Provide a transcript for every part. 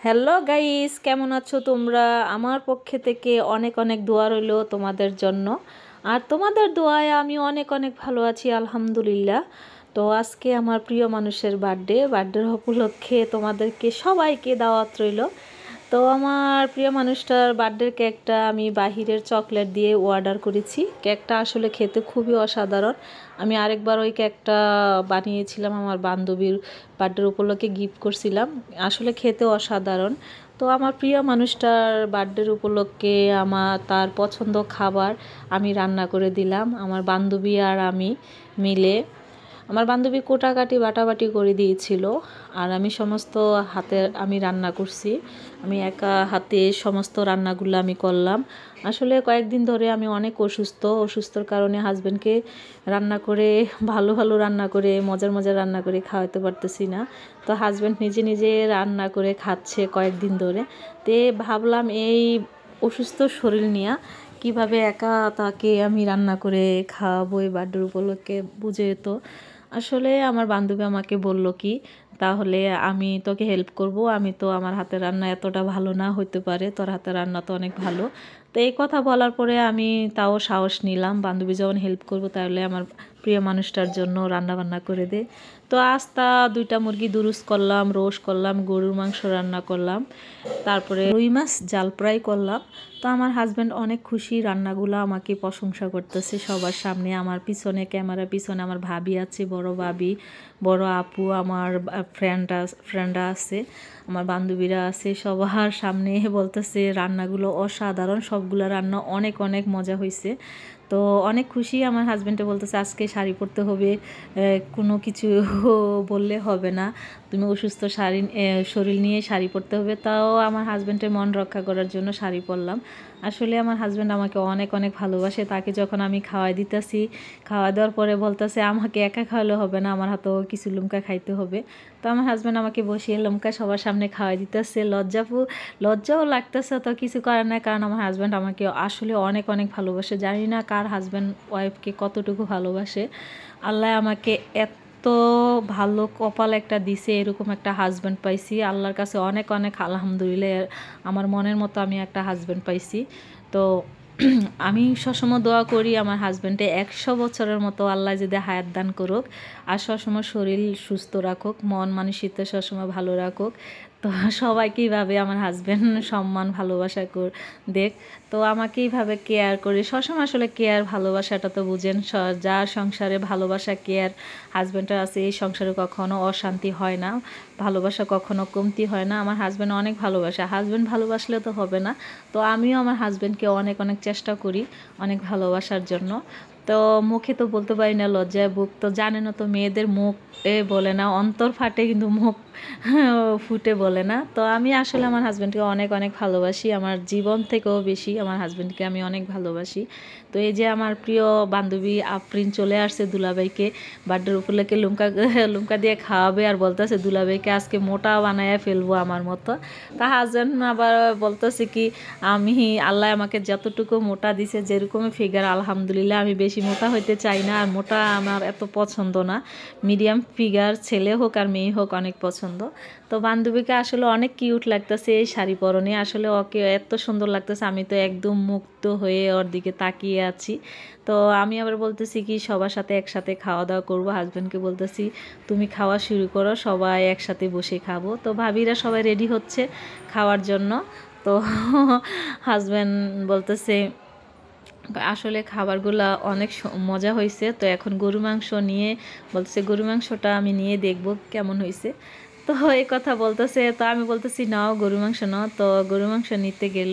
Hello guys, কেমন আছো তোমরা? আমার পক্ষে থেকে অনেক অনেক দোয়া রইলো তোমাদের জন্য। আর তোমাদের দোয়ায় আমি অনেক অনেক ভালো আছি, আলহামদুলিল্লাহ। তো আজকে আমার প্রিয় মানুষের বার্থডের উপলক্ষে তোমাদেরকে সবাইকে দাওয়াত রইলো। তো আমার প্রিয় মানুষটার বার্থডের কেকটা আমি বাহিরের চকলেট দিয়ে অর্ডার করেছি। কেকটা আসলে খেতে খুবই অসাধারণ। আমি আরেকবার ওই কেকটা বানিয়েছিলাম, আমার বান্ধবীর বার্থডের উপলক্ষে গিফট করছিলাম। আসলে খেতে অসাধারণ। তো আমার প্রিয় মানুষটার বার্থডের উপলক্ষে তার পছন্দ খাবার আমি রান্না করে দিলাম, আমার বান্ধবী আর আমি মিলে। আমার বান্ধবী কোটাকাটি বাটাবাটি করে দিয়েছিল, আর আমি সমস্ত আমি রান্না করছি। আমি একা হাতে সমস্ত রান্নাগুলো আমি করলাম। আসলে কয়েকদিন ধরে আমি অনেক অসুস্থর কারণে হাজব্যান্ডকে রান্না করে ভালো ভালো রান্না করে মজার মজার রান্না করে খাওয়াতে পারতেছি না। তো হাজব্যান্ড নিজে নিজে রান্না করে খাচ্ছে কয়েকদিন ধরে। তে ভাবলাম এই অসুস্থ শরীর নিয়ে কিভাবে একা তাকে আমি রান্না করে খাওয়াবো এই বার্থডের উপলক্ষে, বুঝে তো। আসলে আমার বান্ধবী আমাকে বলল কি, তাহলে আমি তোকে হেল্প করব, আমি তো আমার হাতের রান্না এতটা ভালো না হইতে পারে, তোর হাতের রান্না তো অনেক ভালো। তো এই কথা বলার পরে আমি তাও সাহস নিলাম, বান্ধবী যখন হেল্প করবো তাহলে আমার প্রিয় মানুষটার জন্য রান্না বান্না করে দে। তো আজ তা 2টা মুরগি দুরুস করলাম, রোস্ট করলাম, গরুর মাংস রান্না করলাম, তারপরে রুই মাছ জাল ফ্রাই করলাম। তো আমার হাজব্যান্ড অনেক খুশি, রান্নাগুলো আমাকে প্রশংসা করতেছে সবার সামনে। আমার পিছনে, ক্যামেরার পিছনে আমার ভাবি আছে, বড় ভাবি, বড় আপু, আমার ফ্রেন্ডরা আছে, আমার বান্ধবীরা আছে, সবার সামনে বলতেছে রান্নাগুলো অসাধারণ, সবগুলো রান্না অনেক অনেক মজা হয়েছে। তো অনেক খুশি। আমার হাজব্যান্ডে বলতেছে আজকে শাড়ি পরতে হবে, কোনো কিছু বললে হবে না, তুমি অসুস্থ শরীর নিয়ে শাড়ি পরতে হবে। তাও আমার হাজব্যান্ডের মন রক্ষা করার জন্য শাড়ি পরলাম। আসলে আমার হাজব্যান্ড আমাকে অনেক অনেক ভালোবাসে। তাকে যখন আমি খাওয়াই দিতেছি, খাওয়া দেওয়ার পরে বলতেছে আমাকে একা খাওয়ালে হবে না, আমার হাতেও কিছু লুমকা খাইতে হবে। তো আমার হাজব্যান্ড আমাকে বসিয়ে লুমকা সবার সামনে খাওয়াই দিতেছে। লজ্জাও লাগতেছে, তো কিছু করার নাই, কারণ আমার হাজব্যান্ড আমাকে আসলে অনেক অনেক ভালোবাসে। জানি না কার হাজব্যান্ড ওয়াইফকে কতটুকু ভালোবাসে। আল্লাহ আমাকে এত ভালো কপাল একটা দিছে, এরকম একটা হাজব্যান্ড পাইছি। আল্লাহর কাছে অনেক অনেক আলহামদুলিল্লাহ, আমার মনের মতো আমি একটা হাজব্যান্ড পাইছি। তো আমি সবসময় দোয়া করি আমার হাজব্যান্ডে 100 বছরের মতো আল্লাহ যদি হায়াত দান করুক, আর সবসময় শরীর সুস্থ রাখুক, মন মানসিকতা সবসময় ভালো রাখুক। তো সবাইকেই ভাবে আমার হাজব্যান্ড সম্মান ভালোবাসা দেখ। তো আমাকে এইভাবে কেয়ার করে সবসময়, আসলে কেয়ার ভালোবাসাটা তো বুঝেন, যার সংসারে ভালোবাসা কেয়ার হাজব্যান্ডের আছে, এই সংসারে কখনো অশান্তি হয় না, ভালোবাসা কখনো কমতি হয় না। আমার হাজব্যান্ড অনেক ভালোবাসে, হাজব্যান্ড ভালোবাসলে তো হবে না। তো আমিও আমার হাজব্যান্ডকে অনেক অনেক চেষ্টা করি অনেক ভালোবাসার জন্য। তো মুখে তো বলতে পারি না, লজ্জায় বুক, তো জানে না তো মেয়েদের মুখ বলে না, অন্তর ফাটে কিন্তু মুখ ফুটে বলে না। তো আমি আসলে আমার হাজব্যান্ডকে অনেক অনেক ভালোবাসি, আমার জীবন থেকেও বেশি আমার হাজব্যান্ডকে আমি অনেক ভালোবাসি। তো এই যে আমার প্রিয় বান্ধবী আফরিন চলে আসছে দুলাভাইকে বার্থডের উপলক্ষে লুমকা দিয়ে খাওয়াবে, আর বলতেছে দুলাভাইকে আজকে মোটা বানায় ফেলবো আমার মতো। তা হাজব্যান্ড আবার বলতেছে কি, আমি আল্লাহ আমাকে যতটুকু মোটা দিছে, যেরকমই ফিগার, আলহামদুলিল্লাহ, আমি বেশি মোটা হইতে চাই না, আর মোটা আমার এত পছন্দ না, মিডিয়াম ফিগার, ছেলে হোক আর মেয়ে হোক অনেক পছন্দ। তো বান্ধবীকে আসলে অনেক কিউট লাগতেছে এই শাড়ি পরনে, আসলে ওকে এত সুন্দর লাগতেছে, আমি তো একদম মুগ্ধ হয়ে ওর দিকে তাকিয়ে আছি। তো আমি আবার বলতেছি কি সবার সাথে একসাথে খাওয়া দাওয়া করবো, হাজব্যান্ডকে বলতেছি তুমি খাওয়া শুরু করো, সবাই একসাথে বসে খাবো। তো ভাবিরা সবাই রেডি হচ্ছে খাওয়ার জন্য। তো হাজব্যান্ড বলতেছে আসলে খাবারগুলো অনেক মজা হয়েছে, তো এখন গরু মাংস নিয়ে বলতেছে গরু মাংসটা আমি নিয়ে দেখব কেমন হয়েছে। তো এই কথা বলতেছে, তো আমি বলতেছি নাও গরু মাংস নাও। তো গরু মাংস নিতে গেল।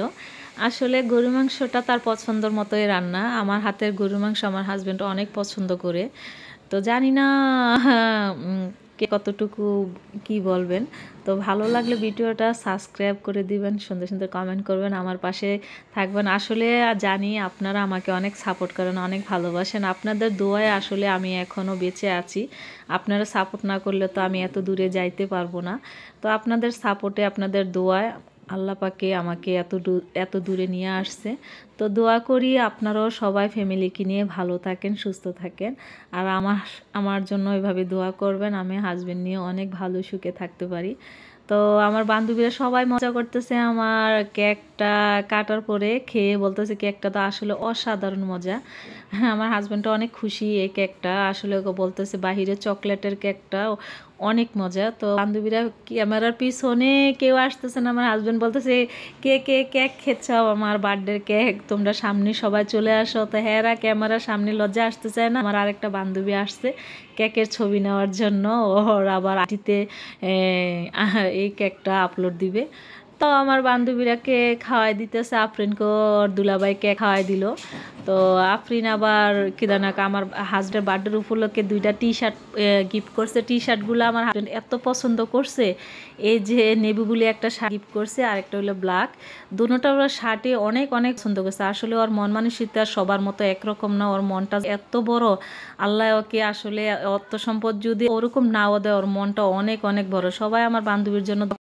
আসলে গরু মাংসটা তার পছন্দর মতোই রান্না, আমার হাতের গরু মাংস আমার হাজব্যান্ড অনেক পছন্দ করে। তো জানি না কে কতটুকু কি বলবেন। তো ভালো লাগলে ভিডিওটা সাবস্ক্রাইব করে দিবেন, সুন্দর সুন্দর কমেন্ট করবেন, আমার পাশে থাকবেন। আসলে জানি আপনারা আমাকে অনেক সাপোর্ট করেন, অনেক ভালোবাসেন, আপনাদের দোয়ায় আসলে আমি এখনও বেঁচে আছি। আপনারা সাপোর্ট না করলে তো আমি এত দূরে যাইতে পারবো না। তো আপনাদের সাপোর্টে, আপনাদের দোয়ায় আল্লাহ পাকে আমাকে এত দূরে নিয়ে আসছে। তো দোয়া করি আপনারাও সবাই ফ্যামিলিকে নিয়ে ভালো থাকেন, সুস্থ থাকেন, আর আমার জন্য এভাবে দোয়া করবেন, আমি হাজব্যান্ড নিয়ে অনেক ভালো সুখে থাকতে পারি। তো আমার বান্ধবীরা সবাই মজা করতেছে আমার কেকটা কাটার পরে, খেয়ে বলতেছে কেকটা তো আসলে অসাধারণ মজা। হ্যাঁ, আমার হাজব্যান্ডটা অনেক খুশি এই কেকটা, আসলে বলতেছে বাহিরে চকলেটের কেকটা অনেক মজা। তো বান্ধবীরা ক্যামেরার পিছনে কেউ আসতেছে না, আমার হাজব্যান্ড বলতেছে কে কে কেক খেচ্ছাও, আমার বার্থডের কেক, তোমরা সামনে সবাই চলে আসো। তো হ্যাঁ, ক্যামেরার সামনে লজ্জা আসতে চায় না। আমার আরেকটা বান্ধবী আসছে কেকের ছবি নেওয়ার জন্য, ওর আবার আটিতে এই কেকটা আপলোড দিবে। তো আমার বান্ধবীরাকে খাওয়াই দিতেছে, আফরিনকে ওর দুলাভাইকে খাওয়াই দিল। তো আফরিন আবার কিদানাক আমার হাজব্যান্ডের বার্থডের উপলক্ষে 2টা টি শার্ট গিফট করছে। টি শার্টগুলো আমার হাজব্যান্ড এত পছন্দ করছে, এই যে নেভি বলে একটা শার্ট গিফট করছে আর একটা হলো ব্ল্যাক, দুটোটা ওরা শার্টে অনেক অনেক পছন্দ করছে। আসলে ওর মন মানসিকতা সবার মতো একরকম না, ওর মনটা এত বড়, আল্লাহ ওকে আসলে অর্থ সম্পদ যদি ওরকম নাও দেয়, ওর মনটা অনেক অনেক বড়। সবাই আমার বান্ধবীর জন্য